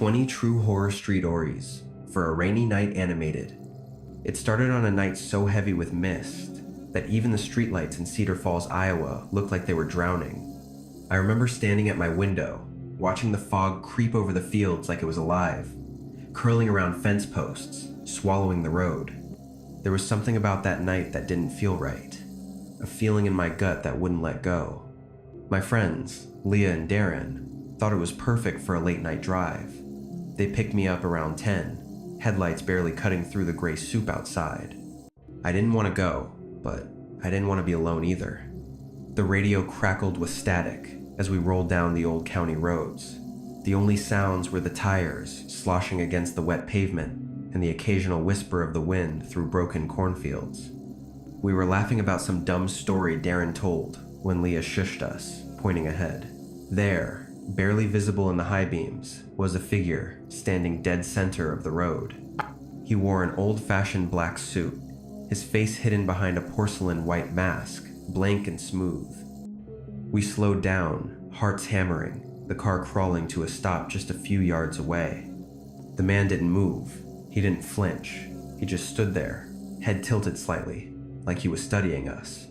20 True Horror Street Stories for a Rainy Night Animated. It started on a night so heavy with mist that even the streetlights in Cedar Falls, Iowa looked like they were drowning. I remember standing at my window, watching the fog creep over the fields like it was alive, curling around fence posts, swallowing the road. There was something about that night that didn't feel right, a feeling in my gut that wouldn't let go. My friends, Leah and Darren, thought it was perfect for a late night drive. They picked me up around 10, headlights barely cutting through the gray soup outside. I didn't want to go, but I didn't want to be alone either. The radio crackled with static as we rolled down the old county roads. The only sounds were the tires sloshing against the wet pavement and the occasional whisper of the wind through broken cornfields. We were laughing about some dumb story Darren told when Leah shushed us, pointing ahead. There, barely visible in the high beams, was a figure standing dead center of the road. He wore an old-fashioned black suit, his face hidden behind a porcelain white mask, blank and smooth. We slowed down, hearts hammering, the car crawling to a stop just a few yards away. The man didn't move. He didn't flinch. He just stood there, head tilted slightly, like he was studying us.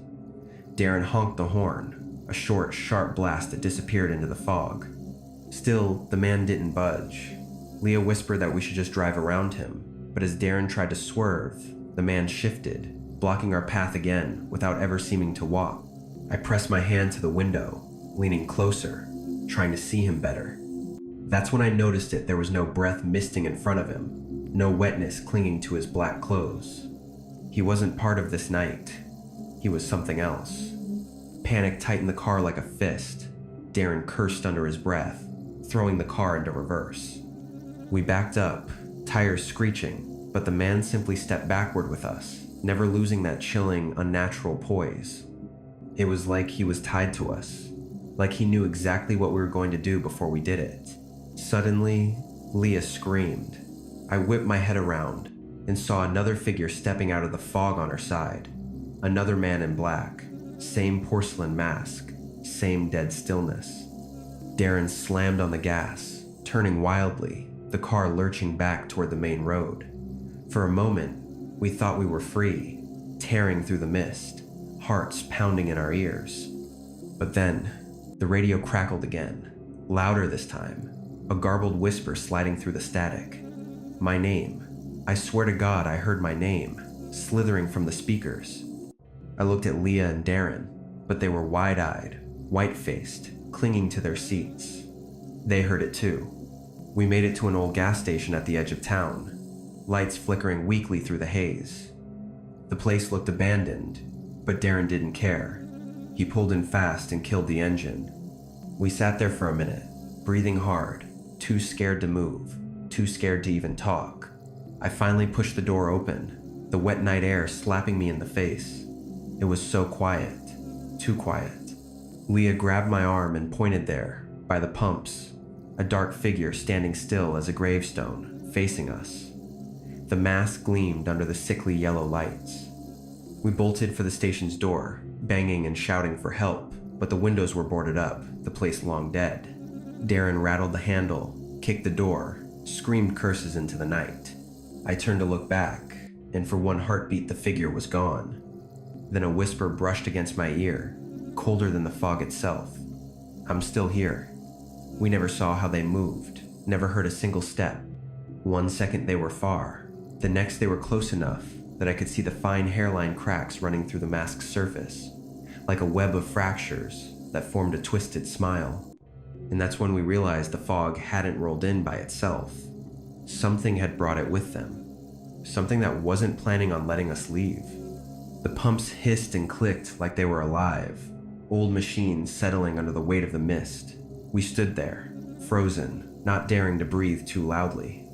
Darren honked the horn, a short, sharp blast that disappeared into the fog. Still, the man didn't budge. Leah whispered that we should just drive around him, but as Darren tried to swerve, the man shifted, blocking our path again without ever seeming to walk. I pressed my hand to the window, leaning closer, trying to see him better. That's when I noticed it. There was no breath misting in front of him, no wetness clinging to his black clothes. He wasn't part of this night. He was something else. Panic tightened the car like a fist. Darren cursed under his breath, throwing the car into reverse. We backed up, tires screeching, but the man simply stepped backward with us, never losing that chilling, unnatural poise. It was like he was tied to us, like he knew exactly what we were going to do before we did it. Suddenly, Leah screamed. I whipped my head around and saw another figure stepping out of the fog on her side. Another man in black, same porcelain mask, same dead stillness. Darren slammed on the gas, turning wildly, the car lurching back toward the main road. For a moment, we thought we were free, tearing through the mist, hearts pounding in our ears. But then, the radio crackled again, louder this time, a garbled whisper sliding through the static. My name. I swear to God I heard my name, slithering from the speakers. I looked at Leah and Darren, but they were wide-eyed, white-faced, clinging to their seats. They heard it too. We made it to an old gas station at the edge of town, lights flickering weakly through the haze. The place looked abandoned, but Darren didn't care. He pulled in fast and killed the engine. We sat there for a minute, breathing hard, too scared to move, too scared to even talk. I finally pushed the door open, the wet night air slapping me in the face. It was so quiet, too quiet. Leah grabbed my arm and pointed there, by the pumps, a dark figure standing still as a gravestone, facing us. The mask gleamed under the sickly yellow lights. We bolted for the station's door, banging and shouting for help, but the windows were boarded up, the place long dead. Darren rattled the handle, kicked the door, screamed curses into the night. I turned to look back, and for one heartbeat the figure was gone. Then a whisper brushed against my ear, colder than the fog itself. I'm still here. We never saw how they moved, never heard a single step. 1 second they were far, the next they were close enough that I could see the fine hairline cracks running through the mask's surface, like a web of fractures that formed a twisted smile. And that's when we realized the fog hadn't rolled in by itself. Something had brought it with them, something that wasn't planning on letting us leave. The pumps hissed and clicked like they were alive, old machines settling under the weight of the mist. We stood there, frozen, not daring to breathe too loudly.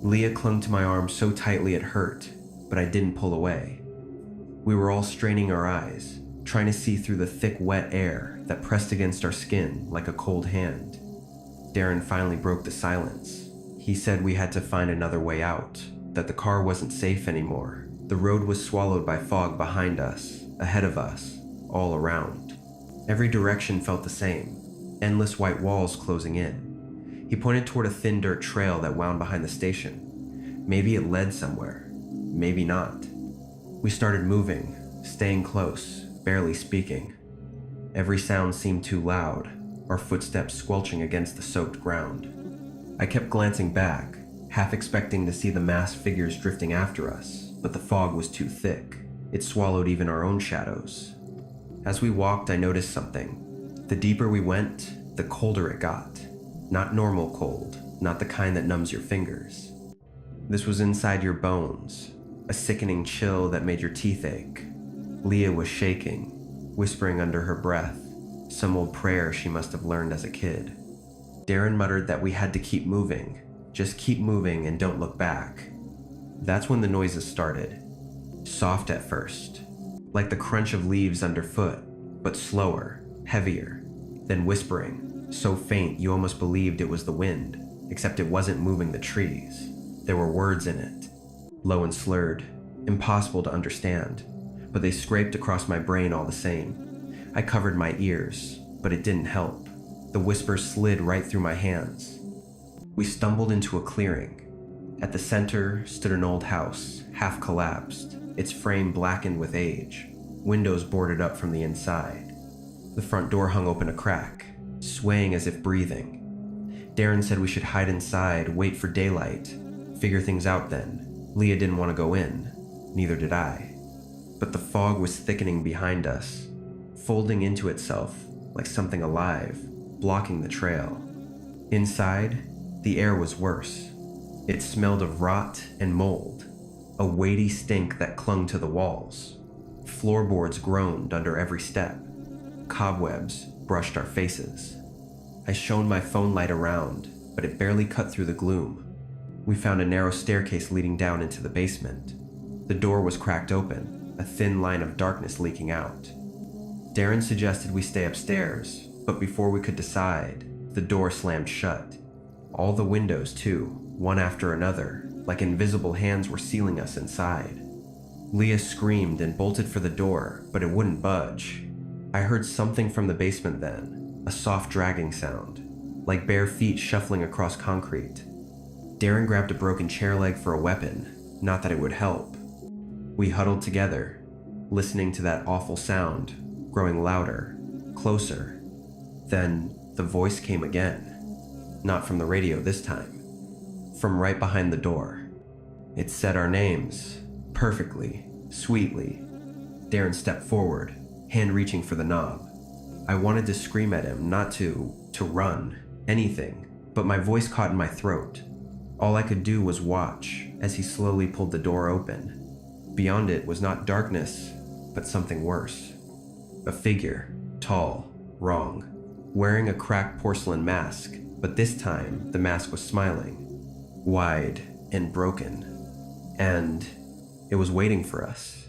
Leah clung to my arm so tightly it hurt, but I didn't pull away. We were all straining our eyes, trying to see through the thick, wet air that pressed against our skin like a cold hand. Darren finally broke the silence. He said we had to find another way out, that the car wasn't safe anymore. The road was swallowed by fog behind us, ahead of us, all around. Every direction felt the same, endless white walls closing in. He pointed toward a thin dirt trail that wound behind the station. Maybe it led somewhere, maybe not. We started moving, staying close, barely speaking. Every sound seemed too loud, our footsteps squelching against the soaked ground. I kept glancing back, half expecting to see the masked figures drifting after us, but the fog was too thick. It swallowed even our own shadows. As we walked, I noticed something. The deeper we went, the colder it got. Not normal cold, not the kind that numbs your fingers. This was inside your bones, a sickening chill that made your teeth ache. Leah was shaking, whispering under her breath, some old prayer she must have learned as a kid. Darren muttered that we had to keep moving, just keep moving and don't look back. That's when the noises started. Soft at first, like the crunch of leaves underfoot, but slower, heavier, then whispering, so faint you almost believed it was the wind, except it wasn't moving the trees. There were words in it, low and slurred, impossible to understand, but they scraped across my brain all the same. I covered my ears, but it didn't help. The whispers slid right through my hands. We stumbled into a clearing. At the center stood an old house, half collapsed, its frame blackened with age, windows boarded up from the inside. The front door hung open a crack, swaying as if breathing. Darren said we should hide inside, wait for daylight, figure things out then. Leah didn't want to go in, neither did I. But the fog was thickening behind us, folding into itself like something alive, blocking the trail. Inside, the air was worse. It smelled of rot and mold, a weighty stink that clung to the walls. Floorboards groaned under every step. Cobwebs brushed our faces. I shone my phone light around, but it barely cut through the gloom. We found a narrow staircase leading down into the basement. The door was cracked open, a thin line of darkness leaking out. Darren suggested we stay upstairs, but before we could decide, the door slammed shut. All the windows, too, one after another, like invisible hands were sealing us inside. Leah screamed and bolted for the door, but it wouldn't budge. I heard something from the basement then, a soft dragging sound, like bare feet shuffling across concrete. Darren grabbed a broken chair leg for a weapon, not that it would help. We huddled together, listening to that awful sound, growing louder, closer. Then the voice came again. Not from the radio this time, from right behind the door. It said our names, perfectly, sweetly. Darren stepped forward, hand reaching for the knob. I wanted to scream at him, not to run, anything, but my voice caught in my throat. All I could do was watch as he slowly pulled the door open. Beyond it was not darkness, but something worse. A figure, tall, wrong, wearing a cracked porcelain mask, but this time the mask was smiling, wide and broken, and it was waiting for us.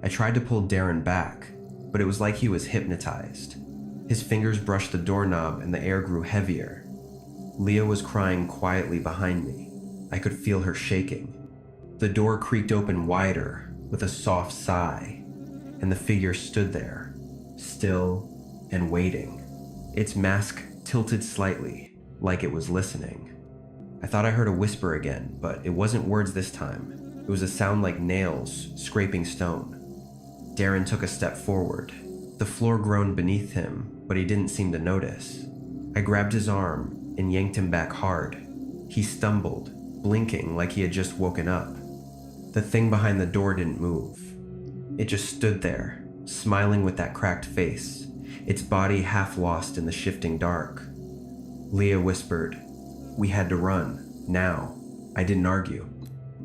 I tried to pull Darren back, but it was like he was hypnotized. His fingers brushed the doorknob and the air grew heavier. Leah was crying quietly behind me. I could feel her shaking. The door creaked open wider with a soft sigh, and the figure stood there, still and waiting. Its mask tilted slightly, like it was listening. I thought I heard a whisper again, but it wasn't words this time. It was a sound like nails scraping stone. Darren took a step forward. The floor groaned beneath him, but he didn't seem to notice. I grabbed his arm and yanked him back hard. He stumbled, blinking like he had just woken up. The thing behind the door didn't move. It just stood there, smiling with that cracked face, its body half lost in the shifting dark. Leah whispered, "We had to run, now." I didn't argue.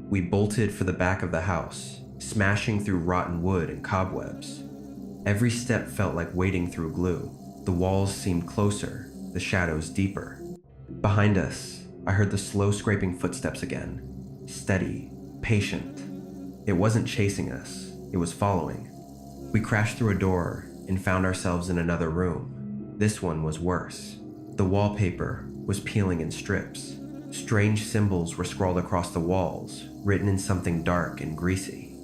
We bolted for the back of the house, smashing through rotten wood and cobwebs. Every step felt like wading through glue. The walls seemed closer, the shadows deeper. Behind us, I heard the slow scraping footsteps again, steady, patient. It wasn't chasing us, it was following. We crashed through a door and found ourselves in another room. This one was worse. The wallpaper was peeling in strips. Strange symbols were scrawled across the walls, written in something dark and greasy.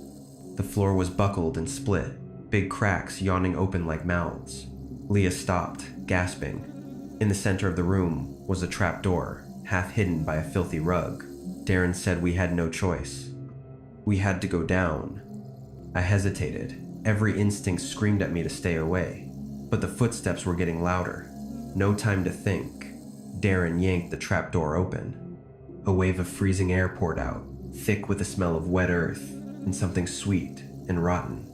The floor was buckled and split, big cracks yawning open like mouths. Leah stopped, gasping. In the center of the room was a trapdoor, half hidden by a filthy rug. Darren said we had no choice. We had to go down. I hesitated. Every instinct screamed at me to stay away, but the footsteps were getting louder. No time to think. Darren yanked the trapdoor open. A wave of freezing air poured out, thick with the smell of wet earth and something sweet and rotten.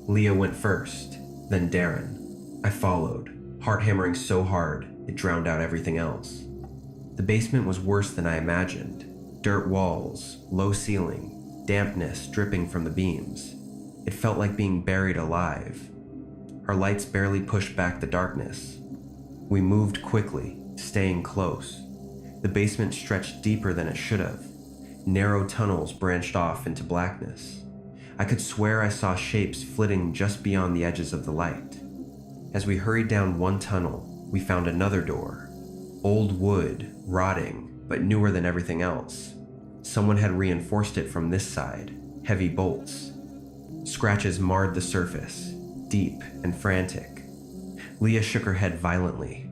Leah went first, then Darren. I followed, heart hammering so hard it drowned out everything else. The basement was worse than I imagined. Dirt walls, low ceiling, dampness dripping from the beams. It felt like being buried alive. Our lights barely pushed back the darkness. We moved quickly, staying close. The basement stretched deeper than it should have. Narrow tunnels branched off into blackness. I could swear I saw shapes flitting just beyond the edges of the light. As we hurried down one tunnel, we found another door. Old wood, rotting, but newer than everything else. Someone had reinforced it from this side, heavy bolts. Scratches marred the surface, deep and frantic. Leah shook her head violently.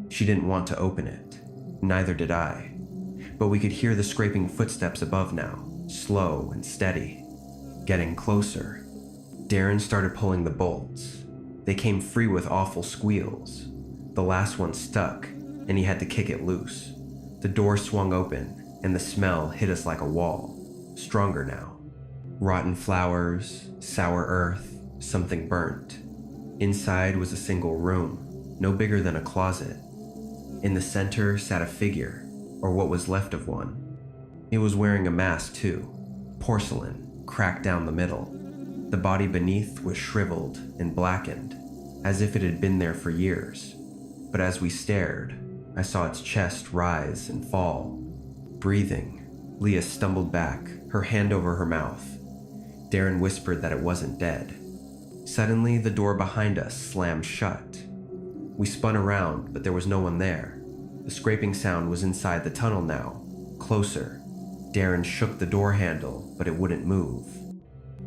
She didn't want to open it. Neither did I. But we could hear the scraping footsteps above now, slow and steady. Getting closer. Darren started pulling the bolts. They came free with awful squeals. The last one stuck, and he had to kick it loose. The door swung open, and the smell hit us like a wall, stronger now. Rotten flowers, sour earth, something burnt. Inside was a single room, no bigger than a closet. In the center sat a figure, or what was left of one. It was wearing a mask too, porcelain, cracked down the middle. The body beneath was shriveled and blackened, as if it had been there for years. But as we stared, I saw its chest rise and fall. Breathing, Leah stumbled back, her hand over her mouth. Darren whispered that it wasn't dead. Suddenly, the door behind us slammed shut. We spun around, but there was no one there. The scraping sound was inside the tunnel now, closer. Darren shook the door handle, but it wouldn't move.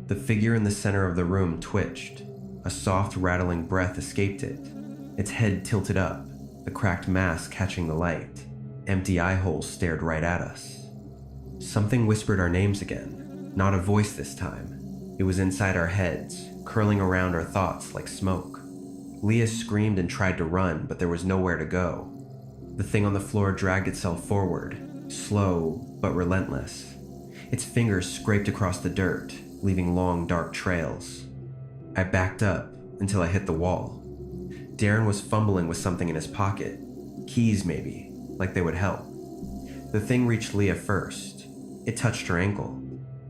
The figure in the center of the room twitched. A soft, rattling breath escaped it. Its head tilted up, the cracked mask catching the light. Empty eye holes stared right at us. Something whispered our names again, not a voice this time. It was inside our heads, curling around our thoughts like smoke. Leah screamed and tried to run, but there was nowhere to go. The thing on the floor dragged itself forward, slow but relentless. Its fingers scraped across the dirt, leaving long, dark trails. I backed up until I hit the wall. Darren was fumbling with something in his pocket. Keys, maybe, like they would help. The thing reached Leah first. It touched her ankle.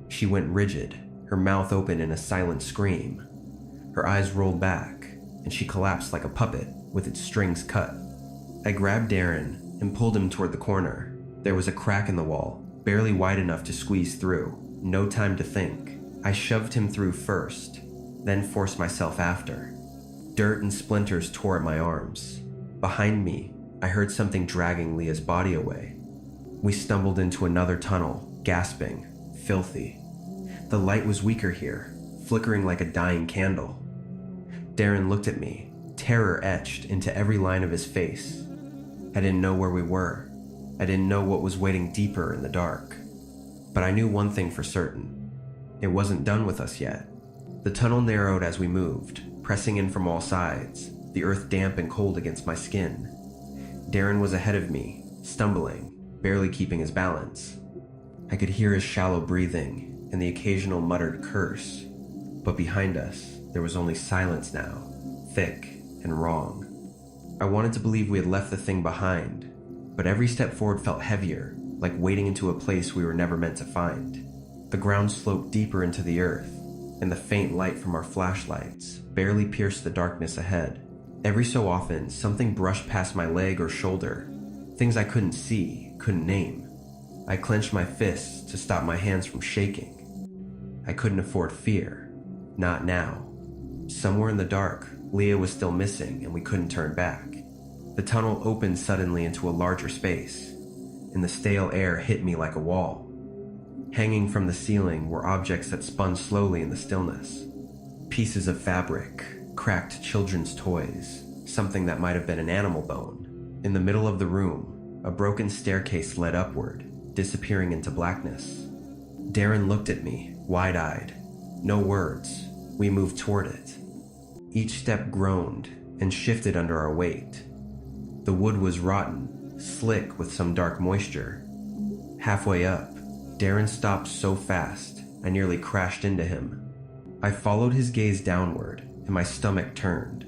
She went rigid, her mouth open in a silent scream. Her eyes rolled back, and she collapsed like a puppet with its strings cut. I grabbed Darren and pulled him toward the corner. There was a crack in the wall, barely wide enough to squeeze through. No time to think. I shoved him through first, then forced myself after. Dirt and splinters tore at my arms. Behind me, I heard something dragging Leah's body away. We stumbled into another tunnel, gasping, filthy. The light was weaker here, flickering like a dying candle. Darren looked at me, terror etched into every line of his face. I didn't know where we were. I didn't know what was waiting deeper in the dark. But I knew one thing for certain. It wasn't done with us yet. The tunnel narrowed as we moved, pressing in from all sides, the earth damp and cold against my skin. Darren was ahead of me, stumbling, barely keeping his balance. I could hear his shallow breathing and the occasional muttered curse, but behind us, there was only silence now, thick and wrong. I wanted to believe we had left the thing behind, but every step forward felt heavier, like wading into a place we were never meant to find. The ground sloped deeper into the earth, and the faint light from our flashlights barely pierced the darkness ahead. Every so often, something brushed past my leg or shoulder, things I couldn't see, couldn't name. I clenched my fists to stop my hands from shaking. I couldn't afford fear. Not now. Somewhere in the dark, Leah was still missing and we couldn't turn back. The tunnel opened suddenly into a larger space, and the stale air hit me like a wall. Hanging from the ceiling were objects that spun slowly in the stillness. Pieces of fabric, cracked children's toys, something that might have been an animal bone. In the middle of the room, A broken staircase led upward, disappearing into blackness. Darren looked at me, wide-eyed. No words. We moved toward it. Each step groaned and shifted under our weight. The wood was rotten, slick with some dark moisture. Halfway up, Darren stopped so fast, I nearly crashed into him. I followed his gaze downward, and my stomach turned.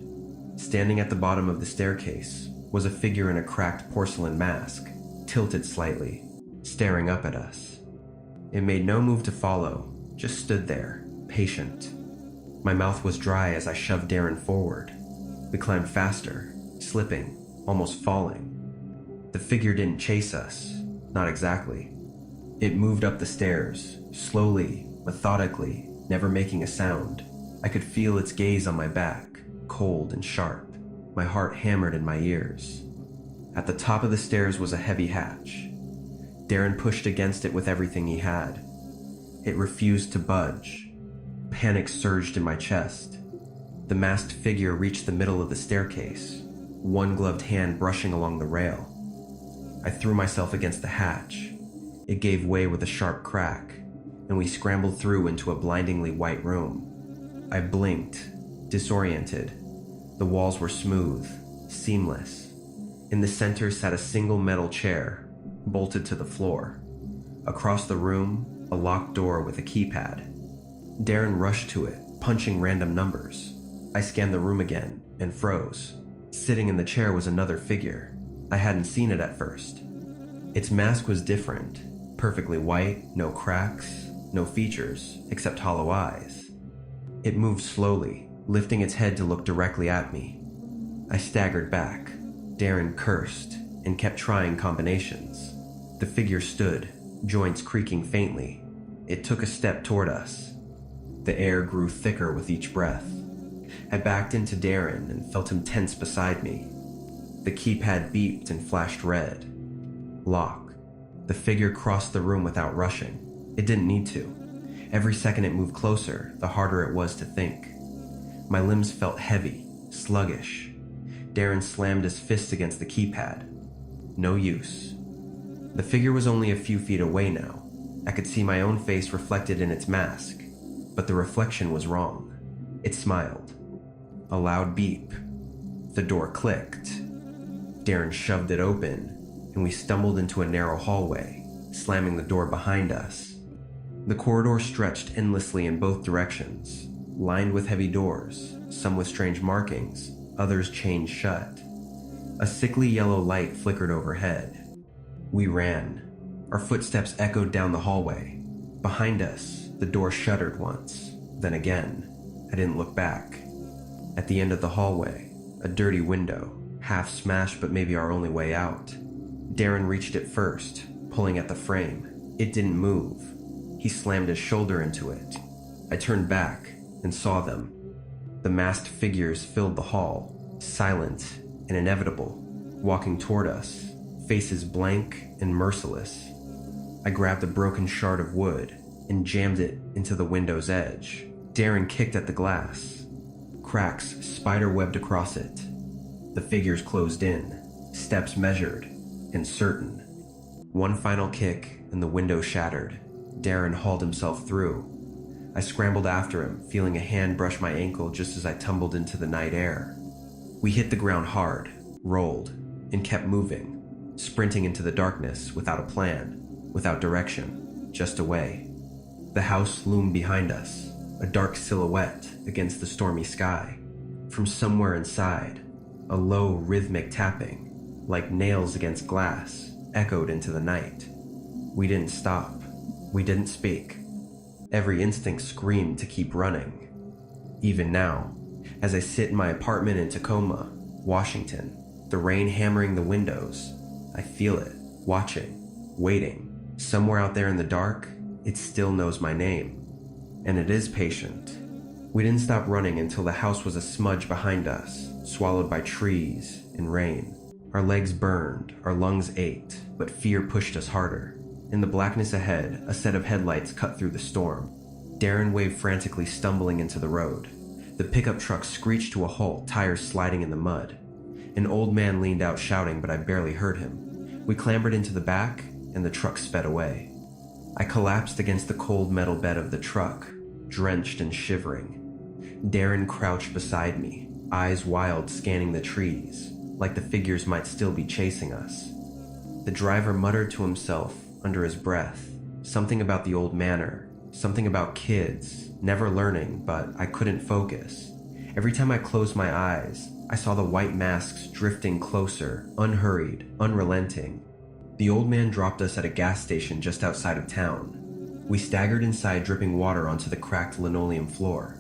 Standing at the bottom of the staircase was a figure in a cracked porcelain mask, tilted slightly, staring up at us. It made no move to follow, just stood there, patient. My mouth was dry as I shoved Darren forward. We climbed faster, slipping, almost falling. The figure didn't chase us, not exactly. It moved up the stairs, slowly, methodically, never making a sound. I could feel its gaze on my back, cold and sharp. My heart hammered in my ears. At the top of the stairs was a heavy hatch. Darren pushed against it with everything he had. It refused to budge. Panic surged in my chest. The masked figure reached the middle of the staircase, one gloved hand brushing along the rail. I threw myself against the hatch. It gave way with a sharp crack, and we scrambled through into a blindingly white room. I blinked, disoriented. The walls were smooth, seamless. In the center sat a single metal chair, bolted to the floor. Across the room, a locked door with a keypad. Darren rushed to it, punching random numbers. I scanned the room again and froze. Sitting in the chair was another figure. I hadn't seen it at first. Its mask was different, perfectly white, no cracks, no features, except hollow eyes. It moved slowly, lifting its head to look directly at me. I staggered back. Darren cursed and kept trying combinations. The figure stood, joints creaking faintly. It took a step toward us. The air grew thicker with each breath. I backed into Darren and felt him tense beside me. The keypad beeped and flashed red. Lock. The figure crossed the room without rushing. It didn't need to. Every second it moved closer, the harder it was to think. My limbs felt heavy, sluggish. Darren slammed his fist against the keypad. No use. The figure was only a few feet away now. I could see my own face reflected in its mask, but the reflection was wrong. It smiled. A loud beep. The door clicked. Darren shoved it open, and we stumbled into a narrow hallway, slamming the door behind us. The corridor stretched endlessly in both directions, lined with heavy doors, some with strange markings, others chained shut. A sickly yellow light flickered overhead. We ran. Our footsteps echoed down the hallway. Behind us, the door shuddered once, then again. I didn't look back. At the end of the hallway, a dirty window, half smashed but maybe our only way out. Darren reached it first, pulling at the frame. It didn't move. He slammed his shoulder into it. I turned back and saw them. The masked figures filled the hall, silent and inevitable, walking toward us, faces blank and merciless. I grabbed a broken shard of wood and jammed it into the window's edge. Darren kicked at the glass. Cracks spider-webbed across it. The figures closed in, steps measured and certain. One final kick and the window shattered. Darren hauled himself through. I scrambled after him, feeling a hand brush my ankle just as I tumbled into the night air. We hit the ground hard, rolled, and kept moving, sprinting into the darkness without a plan, without direction, just away. The house loomed behind us, a dark silhouette against the stormy sky. From somewhere inside, a low rhythmic tapping, like nails against glass, echoed into the night. We didn't stop. We didn't speak. Every instinct screamed to keep running. Even now, as I sit in my apartment in Tacoma, Washington, the rain hammering the windows, I feel it, watching, waiting. Somewhere out there in the dark, it still knows my name. And it is patient. We didn't stop running until the house was a smudge behind us, swallowed by trees and rain. Our legs burned, our lungs ached, but fear pushed us harder. In the blackness ahead, a set of headlights cut through the storm. Darren waved frantically, stumbling into the road. The pickup truck screeched to a halt, tires sliding in the mud. An old man leaned out shouting, but I barely heard him. We clambered into the back, and the truck sped away. I collapsed against the cold metal bed of the truck, drenched and shivering. Darren crouched beside me, eyes wild, scanning the trees, like the figures might still be chasing us. The driver muttered to himself under his breath, something about the old manor, something about kids, never learning, but I couldn't focus. Every time I closed my eyes, I saw the white masks drifting closer, unhurried, unrelenting. The old man dropped us at a gas station just outside of town. We staggered inside, dripping water onto the cracked linoleum floor.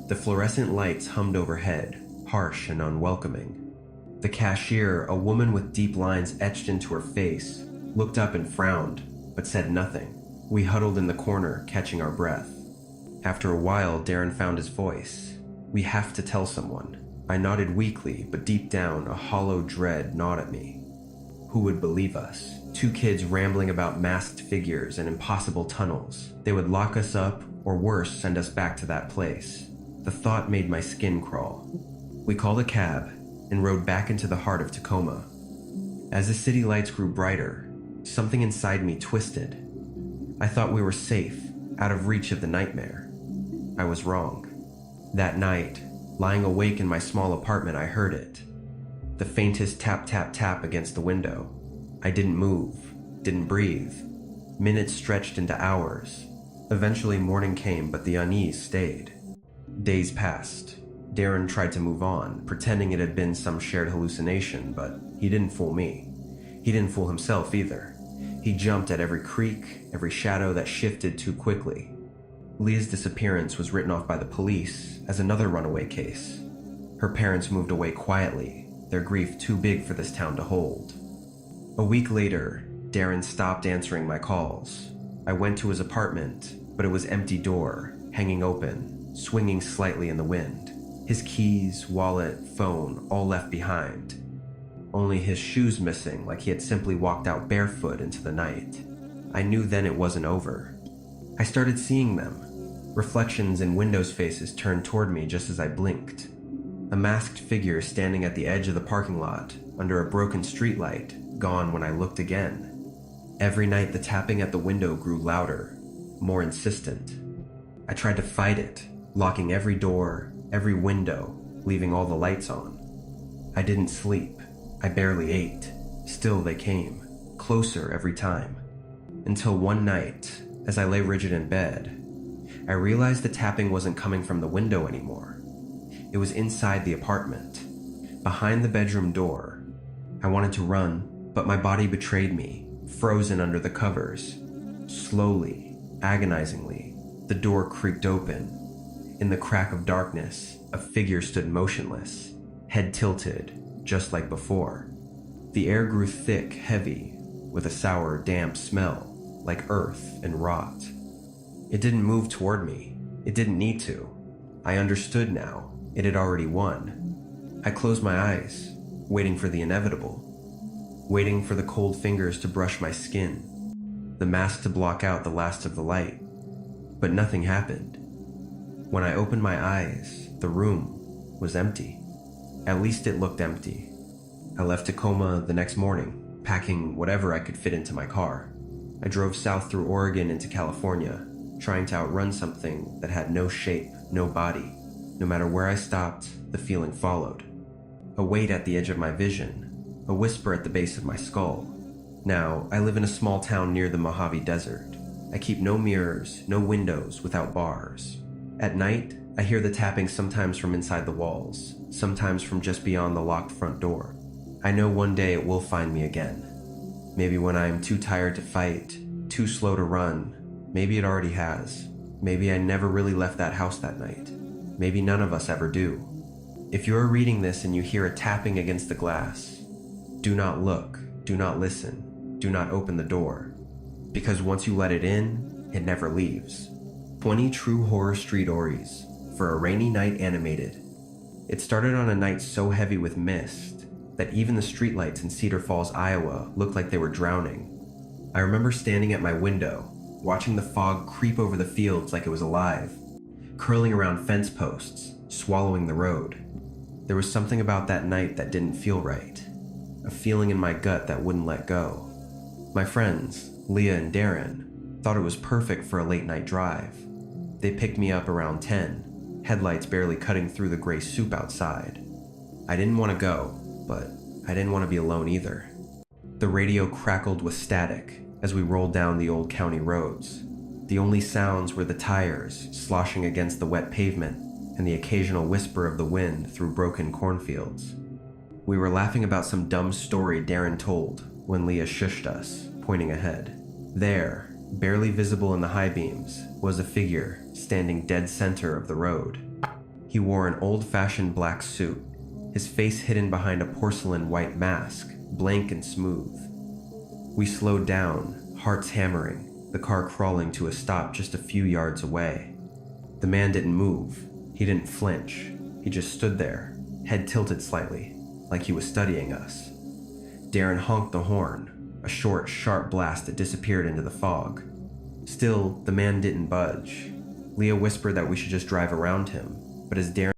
The fluorescent lights hummed overhead, harsh and unwelcoming. The cashier, a woman with deep lines etched into her face, looked up and frowned, but said nothing. We huddled in the corner, catching our breath. After a while, Darren found his voice. "We have to tell someone." I nodded weakly, but deep down, a hollow dread gnawed at me. Who would believe us? Two kids rambling about masked figures and impossible tunnels. They would lock us up, or worse, send us back to that place. The thought made my skin crawl. We called a cab and rode back into the heart of Tacoma. As the city lights grew brighter, something inside me twisted. I thought we were safe, out of reach of the nightmare. I was wrong. That night, lying awake in my small apartment, I heard it. The faintest tap tap tap against the window. I didn't move, didn't breathe. Minutes stretched into hours. Eventually morning came, but the unease stayed. Days passed. Darren tried to move on, pretending it had been some shared hallucination, but he didn't fool me. He didn't fool himself either. He jumped at every creak, every shadow that shifted too quickly. Leah's disappearance was written off by the police as another runaway case. Her parents moved away quietly, their grief too big for this town to hold. A week later, Darren stopped answering my calls. I went to his apartment, but it was empty door, hanging open, swinging slightly in the wind. His keys, wallet, phone, all left behind. Only his shoes missing, like he had simply walked out barefoot into the night. I knew then it wasn't over. I started seeing them. Reflections in windows' faces turned toward me just as I blinked. A masked figure standing at the edge of the parking lot, under a broken streetlight, gone when I looked again. Every night the tapping at the window grew louder, more insistent. I tried to fight it, locking every door, every window, leaving all the lights on. I didn't sleep. I barely ate. Still they came, closer every time. Until one night, as I lay rigid in bed, I realized the tapping wasn't coming from the window anymore. It was inside the apartment, behind the bedroom door. I wanted to run, but my body betrayed me, frozen under the covers. Slowly, agonizingly, the door creaked open. In the crack of darkness, a figure stood motionless, head tilted, just like before. The air grew thick, heavy, with a sour, damp smell, like earth and rot. It didn't move toward me. It didn't need to. I understood now. It had already won. I closed my eyes, waiting for the inevitable. Waiting for the cold fingers to brush my skin, the mask to block out the last of the light. But nothing happened. When I opened my eyes, the room was empty. At least it looked empty. I left Tacoma the next morning, packing whatever I could fit into my car. I drove south through Oregon into California, trying to outrun something that had no shape, no body. No matter where I stopped, the feeling followed. A weight at the edge of my vision, a whisper at the base of my skull. Now, I live in a small town near the Mojave Desert. I keep no mirrors, no windows without bars. At night, I hear the tapping sometimes from inside the walls, sometimes from just beyond the locked front door. I know one day it will find me again. Maybe when I am too tired to fight, too slow to run. Maybe it already has. Maybe I never really left that house that night. Maybe none of us ever do. If you are reading this and you hear a tapping against the glass, do not look, do not listen, do not open the door. Because once you let it in, it never leaves. 20 True Horror Street-Ories for a Rainy Night Animated. It started on a night so heavy with mist that even the streetlights in Cedar Falls, Iowa looked like they were drowning. I remember standing at my window, watching the fog creep over the fields like it was alive, curling around fence posts, swallowing the road. There was something about that night that didn't feel right. A a feeling in my gut that wouldn't let go. My friends, Leah and Darren, thought it was perfect for a late night drive. They picked me up around 10, headlights barely cutting through the gray soup outside. I didn't want to go, but I didn't want to be alone either. The radio crackled with static as we rolled down the old county roads. The only sounds were the tires sloshing against the wet pavement and the occasional whisper of the wind through broken cornfields. We were laughing about some dumb story Darren told when Leah shushed us, pointing ahead. There, barely visible in the high beams, was a figure standing dead center of the road. He wore an old-fashioned black suit, his face hidden behind a porcelain white mask, blank and smooth. We slowed down, hearts hammering, the car crawling to a stop just a few yards away. The man didn't move. He didn't flinch. He just stood there, head tilted slightly, like he was studying us. Darren honked the horn, a short, sharp blast that disappeared into the fog. Still, the man didn't budge. Leah whispered that we should just drive around him, but as Darren